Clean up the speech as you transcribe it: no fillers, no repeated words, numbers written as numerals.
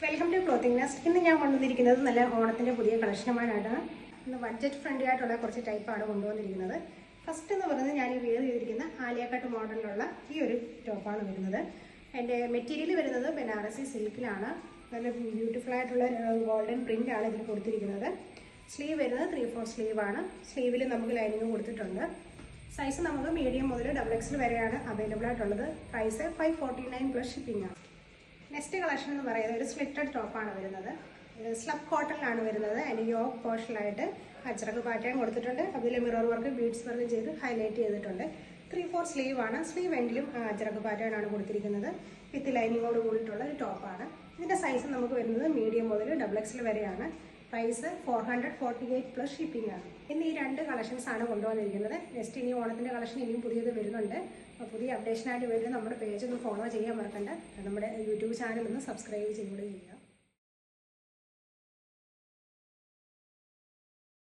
Welcome to clothing nest. ഇന്ന് ഞാൻ കൊണ്ടുവന്നിരിക്കുന്നത് നല്ല ഓണത്തിൻ്റെ പുതിയ കളക്ഷനുമായിട്ടാണ്. ഇന്ന് ബഡ്ജറ്റ് ഫ്രണ്ട്ലി ആയിട്ടുള്ള കുറച്ച് ടൈപ്പാണ് കൊണ്ടുവന്നിരിക്കുന്നത്. ഫസ്റ്റ് എന്ന് പറയുന്നത് ഞാൻ ഈ വെയർ ചെയ്തിരിക്കുന്ന ആലിയ കട്ട് മോഡലിലുള്ള ഈ ഒരു ടോപ്പാണ് വരുന്നത്. എൻ്റെ മെറ്റീരിയൽ വരുന്നത് ബനാറസി സിൽക്കിലാണ്. നല്ല ബ്യൂട്ടിഫുൾ ആയിട്ടുള്ള ഗോൾഡൻ പ്രിൻ്റ് ആണ് ഇതിൽ കൊടുത്തിരിക്കുന്നത്. സ്ലീവ് വരുന്നത് 3/4 സ്ലീവാണ്. സ്ലീവിൽ നമുക്ക് ലൈനിങ് കൊടുത്തിട്ടുണ്ട്. സൈസ് നമുക്ക് മീഡിയം മുതൽ XXL വരെയാണ് അവൈലബിൾ ആയിട്ടുള്ളത്. പ്രൈസ് 549 പ്ലസ് ഷിപ്പിംഗ് ആണ്. നെക്സ്റ്റ് കളക്ഷൻ എന്ന് പറയുന്നത് ഒരു സ്ലിറ്റഡ് ടോപ്പാണ് വരുന്നത്. സ്ലബ് കോട്ടണിലാണ് വരുന്നത്. അതിന് യോക്ക് പോർഷനായിട്ട് അച്ചറക്ക് പാറ്റേൺ കൊടുത്തിട്ടുണ്ട്. അതിൽ മിറർ വർക്ക് ബീഡ്സ് വർക്ക് ചെയ്ത് ഹൈലൈറ്റ് ചെയ്തിട്ടുണ്ട്. 3/4 സ്ലീവാണ്. സ്ലീവ് എൻഡിലും അച്ചറക്ക് പാറ്റേൺ ആണ് കൊടുത്തിരിക്കുന്നത്. വിത്ത് ലൈനിങ്ങോട് കൂടിയിട്ടുള്ള ഒരു ടോപ്പാണ്. ഇതിൻ്റെ സൈസ് നമുക്ക് വരുന്നത് മീഡിയം മുതൽ XXL വരെയാണ്. പ്രൈസ് 448 പ്ലസ് ഷിപ്പിംഗ് ആണ്. ഇന്ന് ഈ രണ്ട് കളക്ഷൻസ് ആണ് കൊണ്ടുവന്നിരിക്കുന്നത്. നെക്സ്റ്റ് ഇനി ഓണത്തിൻ്റെ കളക്ഷൻ ഇനിയും പുതിയത് വരുന്നുണ്ട്. അപ്പോൾ പുതിയ അപ്ഡേഷനായിട്ട് വരുന്നത് നമ്മുടെ പേജ് ഒന്ന് ഫോളോ ചെയ്യാൻ മറക്കണ്ട. നമ്മുടെ യൂട്യൂബ് ചാനൽ ഒന്ന് സബ്സ്ക്രൈബ് ചെയ്യുകയും ചെയ്യുക.